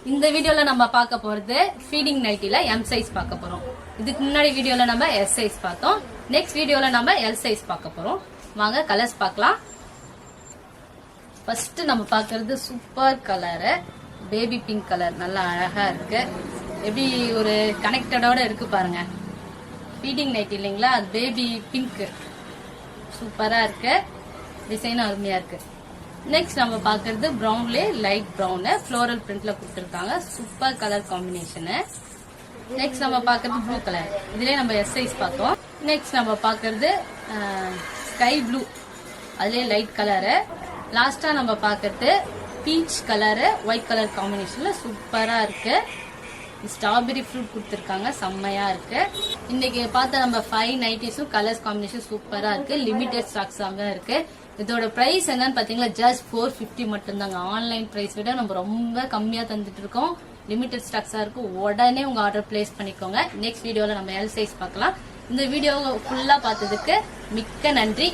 இந்த வீடியோல நம்ம பார்க்க போறது ஃபீடிங் நைட்டில எம் சைஸ் பார்க்க போறோம். இதுக்கு முன்னாடி வீடியோல நம்ம எஸ் சைஸ் பார்த்தோம். நெக்ஸ்ட் வீடியோல நம்ம எல் சைஸ் பார்க்க போறோம். வாங்க கலர்ஸ் பார்க்கலாம். ஃபர்ஸ்ட் நம்ம பார்க்கிறது super colour, baby pink colour. நல்லா அழகா இருக்கு. எப்படி ஒரு கனெக்டடோட இருக்கு பாருங்க. ஃபீடிங் நைட் இல்லைங்களா, அது பேபி பிங்க் சூப்பரா இருக்கு. டிசைனும் அருமையா இருக்கு. நெக்ஸ்ட் நம்ம பாக்குறது பிரவுன்ல லைட் பிரவுன் ஃப்ளோரல் பிரிண்ட்ல கொடுத்திருக்காங்க. Super colour combination. நெக்ஸ்ட் நம்ம பாக்குறது ப்ளூ கலர். இதுலயே நம்ம எஸ் சைஸ் பார்த்தோம். நெக்ஸ்ட் நம்ம பாக்குறது ஸ்கை ப்ளூ, அதுலயே லைட் கலரு. லாஸ்டா நம்ம பாக்குறது பீச் கலரு ஒயிட் கலர் காம்பினேஷன்ல சூப்பரா இருக்கு. ஸ்ட்ராபெரி ஃப்ரூட் கொடுத்திருக்காங்க, செம்மையா இருக்கு. இன்னைக்கு பார்த்த நம்ம 5 நைட்டிஸும் கலர்ஸ் காம்பினேஷன் சூப்பரா இருக்கு. லிமிடெட் ஸ்டாக்ஸ் தான் இருக்கு. இதோட பிரைஸ் என்னன்னு பாத்தீங்கன்னா ஜஸ்ட் 450 மட்டும் தாங்க. ஆன்லைன் பிரைஸ் விட நம்ம ரொம்ப கம்மியா தந்துட்டு இருக்கோம். லிமிடெட் ஸ்டாக்ஸா இருக்கு. உடனே உங்க ஆர்டர் பிளேஸ் பண்ணிக்கோங்க. நெக்ஸ்ட் வீடியோல நம்ம எல் சைஸ் பார்க்கலாம். இந்த வீடியோ ஃபுல்லா பார்த்ததுக்கு மிக்க நன்றி.